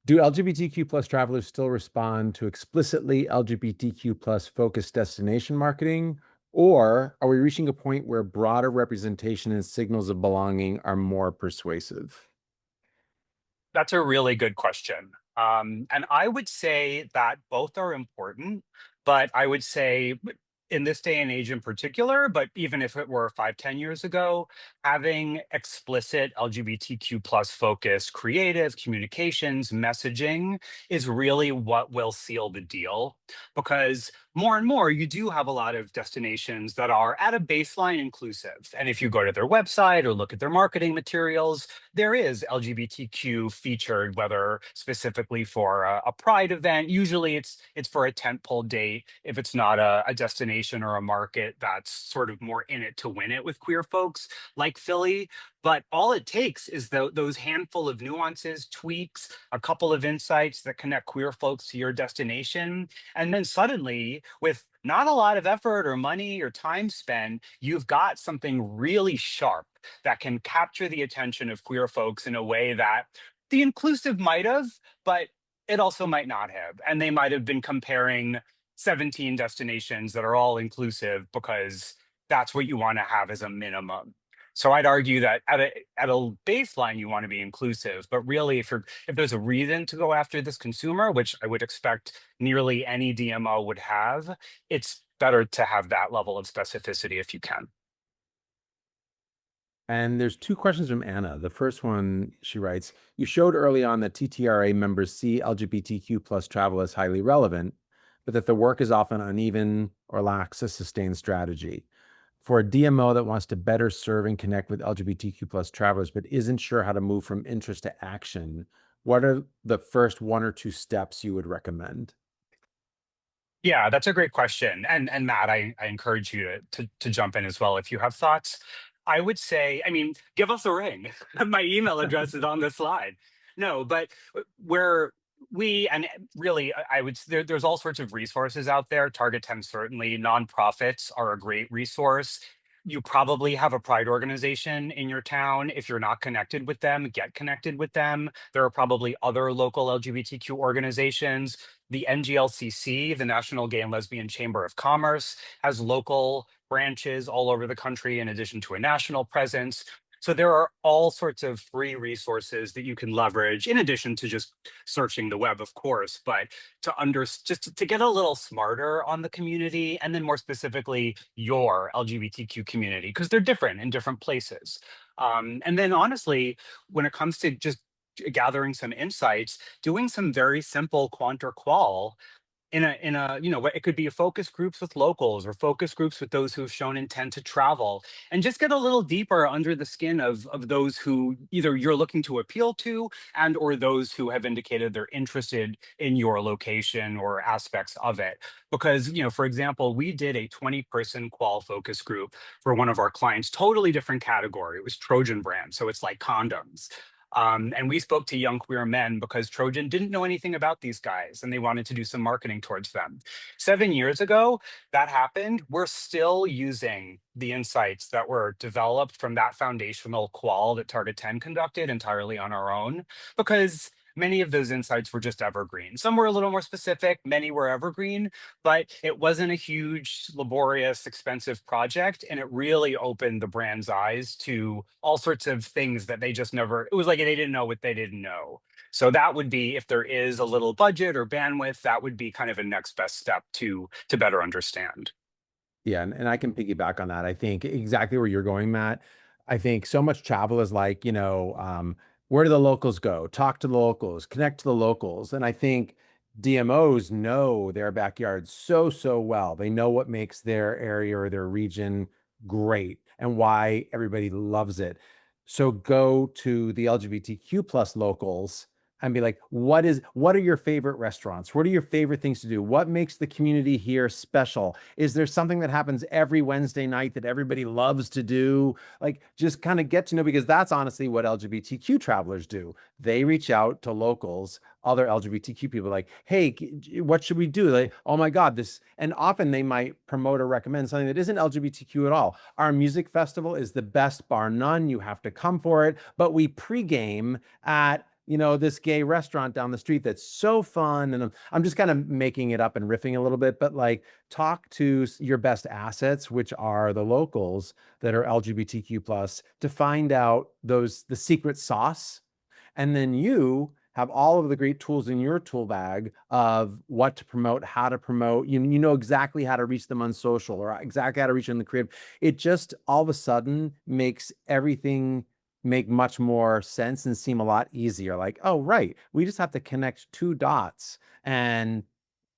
do LGBTQ plus travelers still respond to explicitly LGBTQ plus focused destination marketing? Or are we reaching a point where broader representation and signals of belonging are more persuasive? That's a really good question. And I would say that both are important, but I would say in this day and age in particular, but even if it were 5, 10 years ago, having explicit LGBTQ plus focused creative communications messaging is really what will seal the deal. Because more and more, you do have a lot of destinations that are at a baseline inclusive. And if you go to their website or look at their marketing materials, there is LGBTQ featured, whether specifically for a Pride event. Usually it's for a tentpole date if it's not a destination or a market that's sort of more in it to win it with queer folks like Philly. But all it takes is those handful of nuances, tweaks, a couple of insights that connect queer folks to your destination. And then suddenly, with not a lot of effort or money or time spent, you've got something really sharp that can capture the attention of queer folks in a way that the inclusive might have, but it also might not have. And they might have been comparing 17 destinations that are all inclusive because that's what you want to have as a minimum. So I'd argue that at a baseline you want to be inclusive, but really if there's a reason to go after this consumer, which I would expect nearly any DMO would have, it's better to have that level of specificity if you can. And there's 2 questions from Anna. The first one, she writes, you showed early on that TTRA members see LGBTQ plus travel as highly relevant, but that the work is often uneven or lacks a sustained strategy. For a DMO that wants to better serve and connect with LGBTQ plus travelers, but isn't sure how to move from interest to action, what are the first 1 or 2 steps you would recommend? Yeah, that's a great question. And Matt, I encourage you to jump in as well if you have thoughts. I would say, I mean, give us a ring. My email address is on the slide. No, but where And really, there's all sorts of resources out there. Target 10 certainly, nonprofits are a great resource. You probably have a pride organization in your town. If you're not connected with them, get connected with them. There are probably other local LGBTQ organizations. The NGLCC, the National Gay and Lesbian Chamber of Commerce, has local branches all over the country in addition to a national presence. So there are all sorts of free resources that you can leverage in addition to just searching the web, of course, but to get a little smarter on the community, and then more specifically your LGBTQ community, because they're different in different places. And then honestly, when it comes to just gathering some insights, doing some very simple quant or qual it could be a focus groups with locals or focus groups with those who've shown intent to travel, and just get a little deeper under the skin of those who either you're looking to appeal to, and or those who have indicated they're interested in your location or aspects of it. Because, for example, we did a 20-person qual focus group for one of our clients, totally different category. It was Trojan brand, so it's like condoms. And we spoke to young queer men because Trojan didn't know anything about these guys and they wanted to do some marketing towards them. 7 years ago, that happened. We're still using the insights that were developed from that foundational qual that Target 10 conducted entirely on our own, because many of those insights were just evergreen. Some were a little more specific, many were evergreen, but it wasn't a huge, laborious, expensive project. And it really opened the brand's eyes to all sorts of things that they just never, it was like they didn't know what they didn't know. So that would be, if there is a little budget or bandwidth, that would be kind of a next best step to better understand. Yeah, and I can piggyback on that. I think exactly where you're going, Matt. I think so much travel is like, where do the locals go? Talk to the locals, connect to the locals. And I think DMOs know their backyard so, so well. They know what makes their area or their region great and why everybody loves it. So go to the LGBTQ plus locals and be like, what are your favorite restaurants? What are your favorite things to do? What makes the community here special? Is there something that happens every Wednesday night that everybody loves to do? Like, just kind of get to know, because that's honestly what LGBTQ travelers do. They reach out to locals, other LGBTQ people, like, hey, what should we do? Like, oh my God, this, and often they might promote or recommend something that isn't LGBTQ at all. Our music festival is the best bar none. You have to come for it. But we pregame at this gay restaurant down the street that's so fun. And I'm just kind of making it up and riffing a little bit, but like, talk to your best assets, which are the locals that are LGBTQ plus, to find out the secret sauce. And then you have all of the great tools in your tool bag of what to promote, how to promote. You know exactly how to reach them on social, or exactly how to reach them in the creative. It just all of a sudden makes everything make much more sense and seem a lot easier. Like, oh, right, we just have to connect two dots and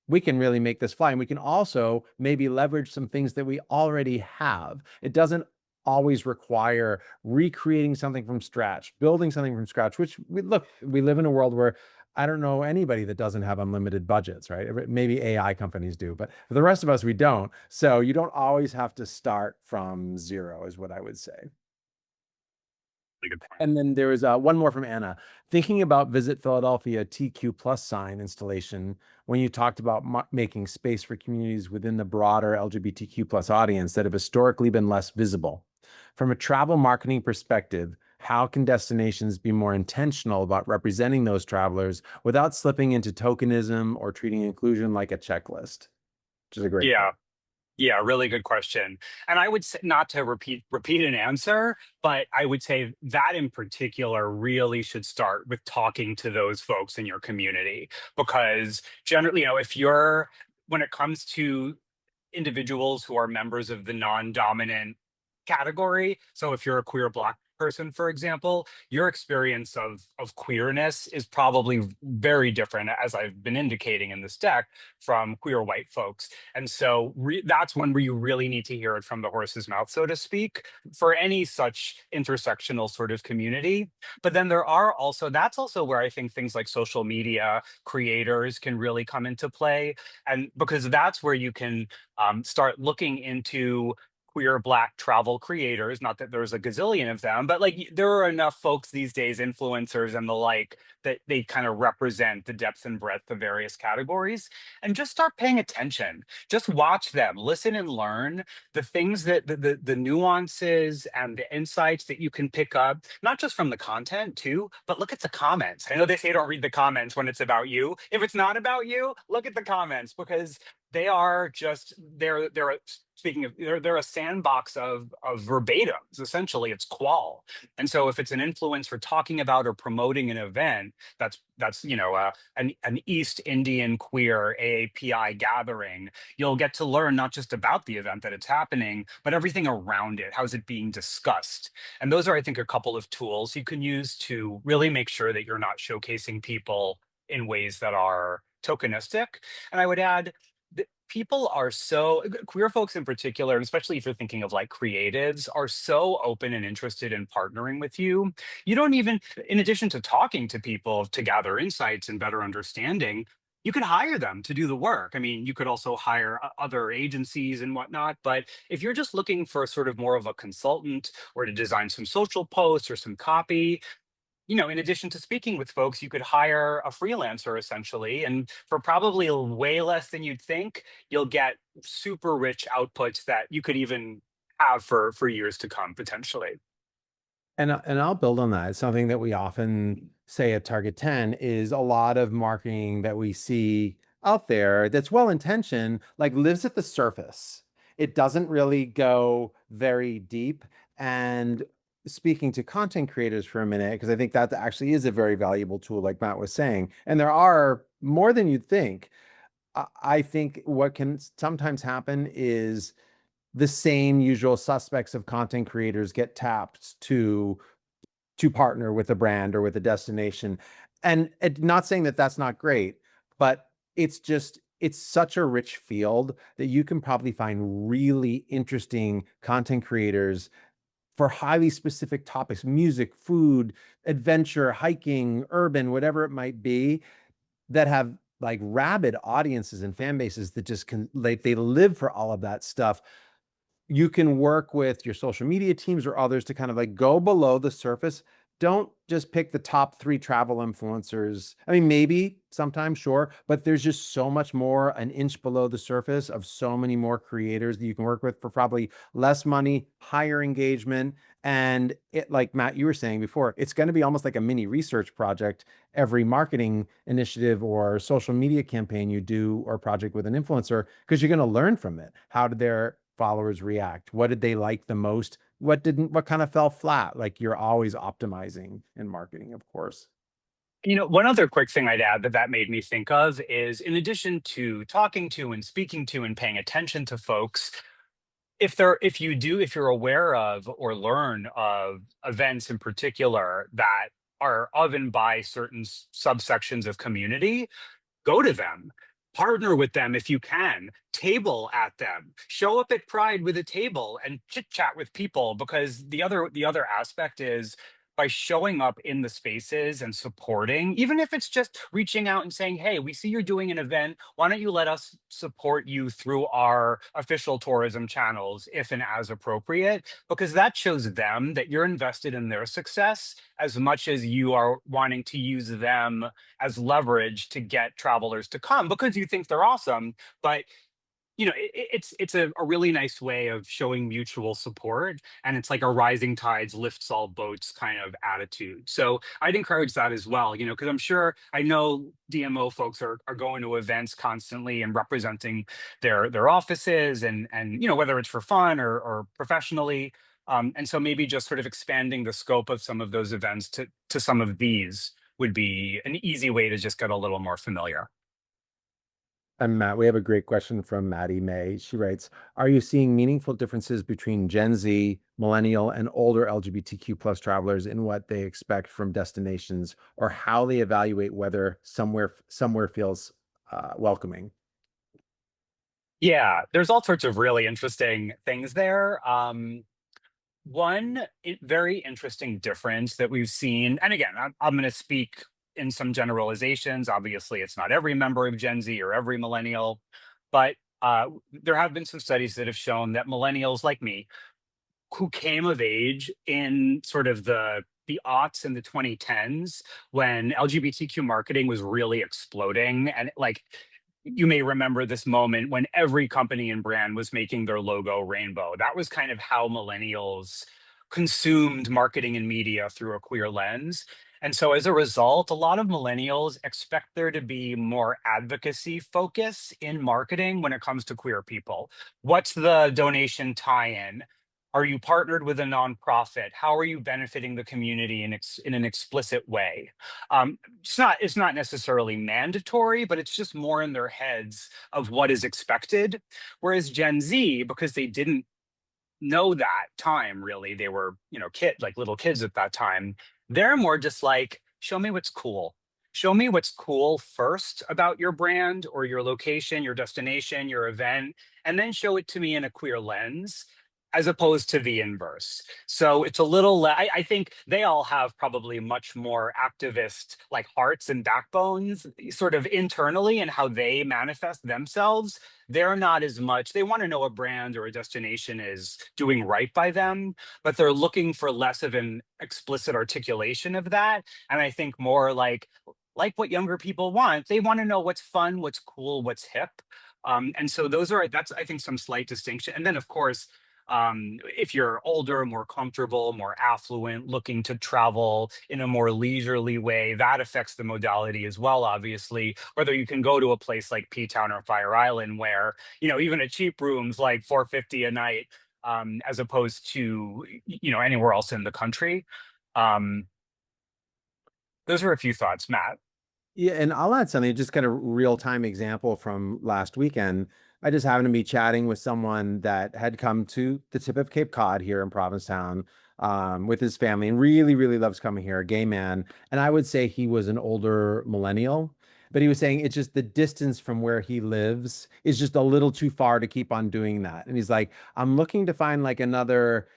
we can really make this fly. And we can also maybe leverage some things that we already have. It doesn't always require recreating something from scratch, building something from scratch, which we live in a world where I don't know anybody that doesn't have unlimited budgets, right? Maybe AI companies do, but for the rest of us, we don't. So you don't always have to start from zero, is what I would say. Good point. And then there was one more from Anna. Thinking about Visit Philadelphia TQ plus sign installation, when you talked about making space for communities within the broader LGBTQ plus audience that have historically been less visible. From a travel marketing perspective, how can destinations be more intentional about representing those travelers without slipping into tokenism or treating inclusion like a checklist? Which is a great point. Yeah, really good question. And I would say, not to repeat an answer, but I would say that in particular really should start with talking to those folks in your community. Because generally, when it comes to individuals who are members of the non-dominant category, so if you're a queer Black person, for example, your experience of queerness is probably very different, as I've been indicating in this deck, from queer white folks. And so that's when you really need to hear it from the horse's mouth, so to speak, for any such intersectional sort of community. But then that's also where I think things like social media creators can really come into play. And because that's where you can start looking into queer Black travel creators. Not that there's a gazillion of them, but like there are enough folks these days, influencers and the like, that they kind of represent the depth and breadth of various categories. And just start paying attention. Just watch them, listen and learn the things that the nuances and the insights that you can pick up, not just from the content too, but look at the comments. I know they say don't read the comments when it's about you. If it's not about you, look at the comments, because they are just they're speaking of they're a sandbox of verbatims. Essentially, it's qual. And so if it's an influencer talking about or promoting an event that's an East Indian queer AAPI gathering, you'll get to learn not just about the event that it's happening, but everything around it. How's it being discussed? And those are, I think, a couple of tools you can use to really make sure that you're not showcasing people in ways that are tokenistic. And I would add that people are so queer folks in particular, and especially if you're thinking of like creatives, are so open and interested in partnering with you. You don't even, in addition to talking to people to gather insights and better understanding, you can hire them to do the work. I mean, you could also hire other agencies and whatnot. But if you're just looking for sort of more of a consultant or to design some social posts or some copy, in addition to speaking with folks, you could hire a freelancer essentially. And for probably way less than you'd think, you'll get super rich outputs that you could even have for years to come, potentially. And I'll build on that. It's something that we often say at Target 10 is a lot of marketing that we see out there that's well intentioned, like lives at the surface. It doesn't really go very deep. And speaking to content creators for a minute, because I think that actually is a very valuable tool, like Matt was saying, and there are more than you'd think. I think what can sometimes happen is the same usual suspects of content creators get tapped to partner with a brand or with a destination. And not saying that that's not great, but it's such a rich field that you can probably find really interesting content creators for highly specific topics: music, food, adventure, hiking, urban, whatever it might be, that have like rabid audiences and fan bases that just can, like, they live for all of that stuff. You can work with your social media teams or others to kind of like go below the surface. Don't just pick the top 3 travel influencers. I mean, maybe sometimes, sure, but there's just so much more an inch below the surface of so many more creators that you can work with for probably less money, higher engagement. And it, like Matt, you were saying before, it's going to be almost like a mini research project. Every marketing initiative or social media campaign you do or project with an influencer, because you're going to learn from it. How did their followers react? What did they like the most? What didn't? What kind of fell flat? Like, you're always optimizing in marketing, of course. One other quick thing I'd add that made me think of is, in addition to talking to and speaking to and paying attention to folks, if you're aware of or learn of events in particular that are of and by certain subsections of community, go to them, partner with them if you can, table at them, show up at Pride with a table and chit chat with people. Because the other aspect is, by showing up in the spaces and supporting, even if it's just reaching out and saying, hey, we see you're doing an event, why don't you let us support you through our official tourism channels, if and as appropriate? Because that shows them that you're invested in their success as much as you are wanting to use them as leverage to get travelers to come because you think they're awesome. But it's a really nice way of showing mutual support, and it's like a rising tides lifts all boats kind of attitude. So I'd encourage that as well, because I know DMO folks are going to events constantly and representing their offices, and whether it's for fun or professionally. And so maybe just sort of expanding the scope of some of those events to some of these would be an easy way to just get a little more familiar. And Matt, we have a great question from Maddie May. She writes, are you seeing meaningful differences between Gen Z, millennial, and older LGBTQ plus travelers in what they expect from destinations, or how they evaluate whether somewhere feels welcoming? Yeah, there's all sorts of really interesting things there. One very interesting difference that we've seen, and again, I'm going to speak in some generalizations. Obviously, it's not every member of Gen Z or every millennial, but There have been some studies that have shown that millennials like me, who came of age in sort of the aughts and the 2010s when LGBTQ marketing was really exploding. And like, you may remember this moment when every company and brand was making their logo rainbow. That was kind of how millennials consumed marketing and media through a queer lens. And so as a result, a lot of millennials expect there to be more advocacy focus in marketing when it comes to queer people. What's the donation tie-in? Are you partnered with a nonprofit? How are you benefiting the community in an explicit way? It's not necessarily mandatory, but it's just more in their heads of what is expected. Whereas Gen Z, because they didn't know that time really, they were, like little kids at that time, they're more just like, show me what's cool. Show me what's cool first about your brand or your location, your destination, your event, and then show it to me in a queer lens, as opposed to the inverse. So it's a little, I think they all have probably much more activist like hearts and backbones sort of internally and how they manifest themselves. They're not as much, they want to know a brand or a destination is doing right by them, but they're looking for less of an explicit articulation of that. And I think more like what younger people want. They want to know what's fun, what's cool, what's hip. And so that's, I think, some slight distinction. And then, of course, if you're older, more comfortable, more affluent, looking to travel in a more leisurely way, that affects the modality as well, obviously. Whether you can go to a place like P-Town or Fire Island where, even a cheap room's like $450 a night, as opposed to, anywhere else in the country. Those are a few thoughts, Matt. Yeah, and I'll add something, just kind of real-time example from last weekend. I just happened to be chatting with someone that had come to the tip of Cape Cod here in Provincetown with his family and really, really loves coming here, a gay man. And I would say he was an older millennial, but he was saying it's just the distance from where he lives is just a little too far to keep on doing that. And he's like, I'm looking to find like another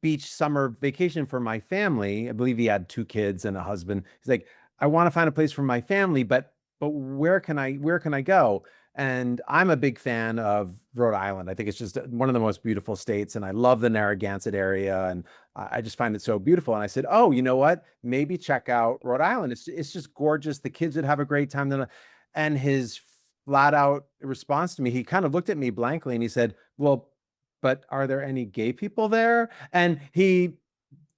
beach summer vacation for my family. I believe he had 2 kids and a husband. He's like, I want to find a place for my family, but where can I go? And I'm a big fan of Rhode Island. I think it's just one of the most beautiful states, and I love the Narragansett area, and I just find it so beautiful. And I said, oh, you know what? Maybe check out Rhode Island. It's just gorgeous. The kids would have a great time. And his flat out response to me, he kind of looked at me blankly and he said, well, but are there any gay people there? And he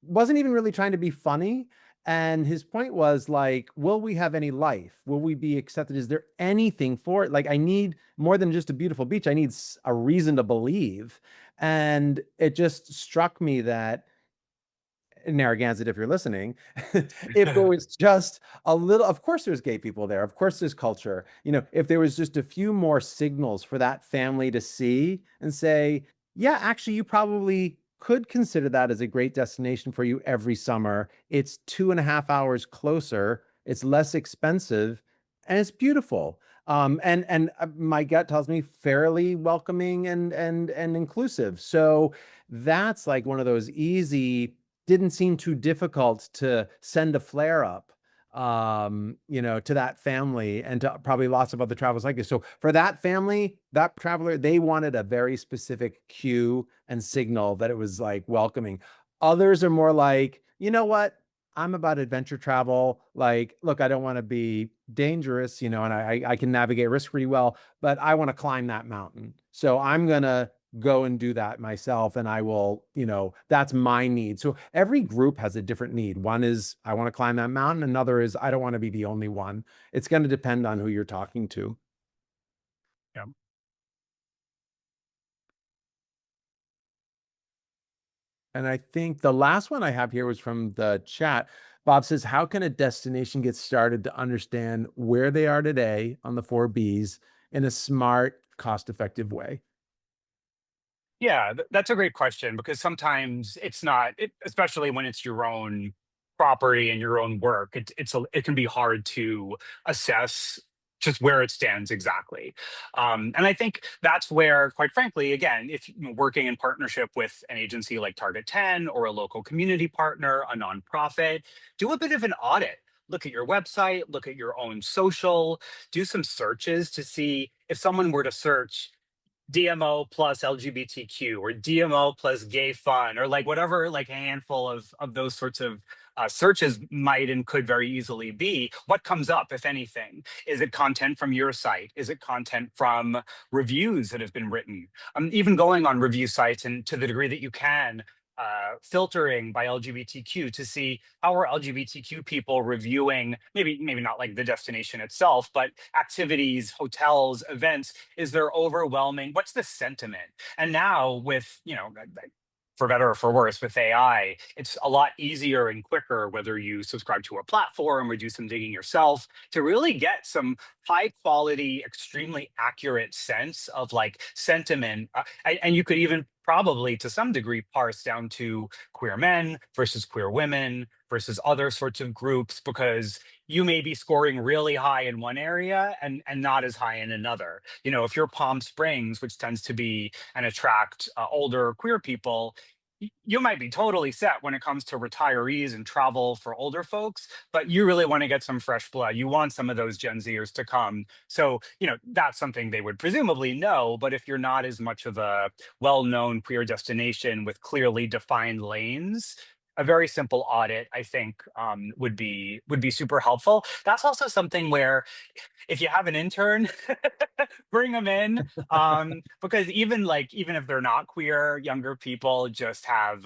wasn't even really trying to be funny. And his point was like, will we have any life? Will we be accepted? Is there anything for it? Like, I need more than just a beautiful beach. I need a reason to believe. And it just struck me that Narragansett, if you're listening, if there was just a little, of course there's gay people there, of course there's culture, if there was just a few more signals for that family to see and say, yeah, actually, you probably could consider that as a great destination for you every summer. It's 2.5 hours closer, it's less expensive, and it's beautiful. And my gut tells me fairly welcoming and inclusive. So that's like one of those easy, didn't seem too difficult to send a flare up, to that family and to probably lots of other travelers like this. So for that family, that traveler, they wanted a very specific cue and signal that it was like welcoming. Others are more like, you know what? I'm about adventure travel. Like, look, I don't want to be dangerous, and I can navigate risk pretty well, but I want to climb that mountain. So I'm going to go and do that myself. And I will, that's my need. So every group has a different need. One is, I want to climb that mountain. Another is, I don't want to be the only one. It's going to depend on who you're talking to. Yeah. And I think the last one I have here was from the chat. Bob says, how can a destination get started to understand where they are today on the 4Bs in a smart, cost-effective way? Yeah, that's a great question because sometimes it's not, especially when it's your own property and your own work, it can be hard to assess just where it stands exactly. And I think that's where, quite frankly, again, if you're working in partnership with an agency like Target10 or a local community partner, a nonprofit, do a bit of an audit. Look at your website, look at your own social, do some searches to see if someone were to search DMO plus LGBTQ or DMO plus gay fun, or like whatever, like a handful of those sorts of searches might and could very easily be, what comes up, if anything? Is it content from your site? Is it content from reviews that have been written? Even going on review sites, and to the degree that you can, filtering by LGBTQ to see how are LGBTQ people reviewing, maybe not like the destination itself, but activities, hotels, events. Is there overwhelming? What's the sentiment? And now with, for better or for worse, with AI, it's a lot easier and quicker, whether you subscribe to a platform or do some digging yourself, to really get some high quality, extremely accurate sense of like sentiment. And you could even probably to some degree parse down to queer men versus queer women versus other sorts of groups, because you may be scoring really high in one area and not as high in another. If you're Palm Springs, which tends to be and attract older queer people, you might be totally set when it comes to retirees and travel for older folks, but you really want to get some fresh blood. You want some of those Gen Zers to come. So, that's something they would presumably know. But if you're not as much of a well-known queer destination with clearly defined lanes, a very simple audit, I think, would be super helpful. That's also something where, if you have an intern, bring them in, because even if they're not queer, younger people just have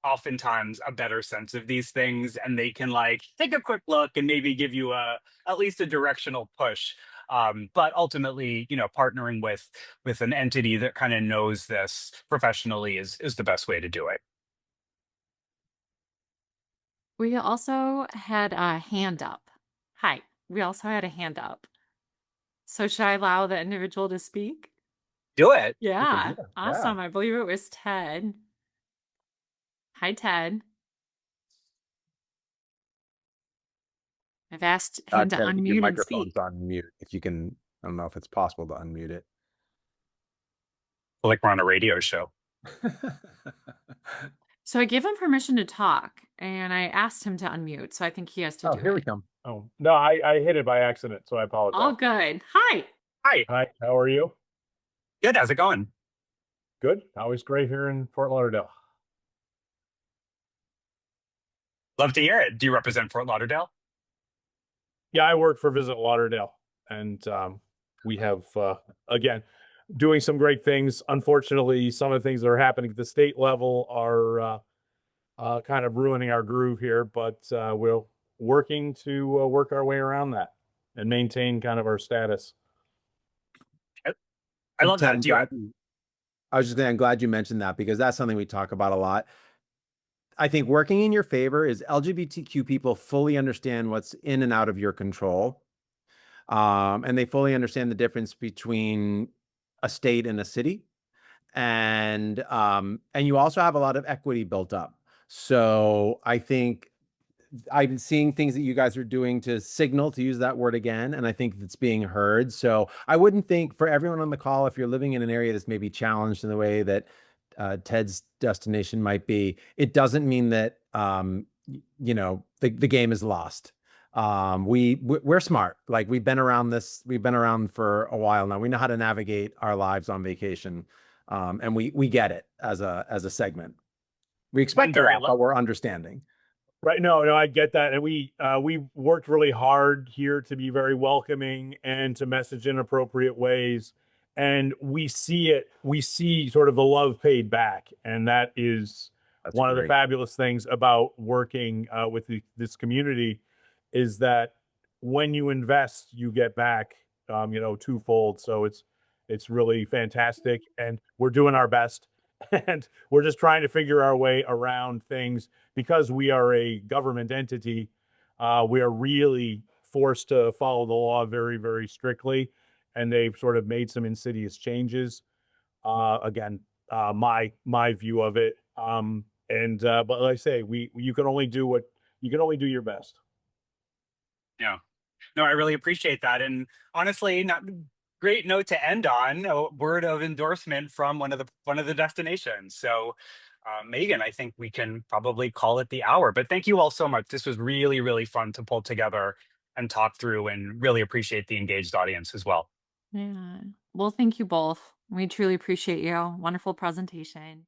oftentimes a better sense of these things, and they can like take a quick look and maybe give you at least a directional push. But ultimately, partnering with an entity that kind of knows this professionally is the best way to do it. We also had a hand up. Hi. We also had a hand up. So should I allow the individual to speak? Do it. Yeah. Yeah. Awesome. I believe it was Ted. Hi, Ted. I've asked him to Ted, I think your unmute and microphone's speak. on mute. If you can, I don't know if it's possible to unmute it. Like we're on a radio show. So I gave him permission to talk and I asked him to unmute. So I think he has to Oh, do here we it. come. Oh, no, I hit it by accident, so I All apologize. good. Hi. Hi. Hi, how are you? Good. How's it going? Good. Always great here in Fort Lauderdale. Love to hear it. Do you represent Fort Lauderdale? Yeah, I work for Visit Lauderdale, and we have, again, doing some great things. Unfortunately, some of the things that are happening at the state level are kind of ruining our groove here, but we're working to work our way around that and maintain kind of our status. I love Ted, that. Do you have, I was just saying, I'm glad you mentioned that because that's something we talk about a lot. I think working in your favor is LGBTQ people fully understand what's in and out of your control. And they fully understand the difference between a state and a city. And you also have a lot of equity built up. So I think I'm seeing things that you guys are doing to signal, to use that word again, and I think it's being heard. So I wouldn't think, for everyone on the call, if you're living in an area that's maybe challenged in the way that Ted's destination might be, it doesn't mean that the game is lost. We're smart. Like we've been around for a while now. We know how to navigate our lives on vacation, and we get it as a segment. We expect a lot, but we're understanding. Right. No, I get that. And we worked really hard here to be very welcoming and to message in appropriate ways. And we see sort of the love paid back. And that's one of the fabulous things about working with this community is that when you invest, you get back, twofold. So it's really fantastic. And we're doing our best. And we're just trying to figure our way around things because we are a government entity. We are really forced to follow the law very, very strictly, and they've sort of made some insidious changes. Again, my view of it. But like I say, you can only do your best. Yeah. No, I really appreciate that. And honestly, not great note to end on, a word of endorsement from one of the destinations. So Megan, I think we can probably call it the hour, but thank you all so much. This was really, really fun to pull together and talk through, and really appreciate the engaged audience as well. Yeah. Well, thank you both. We truly appreciate you. Wonderful presentation.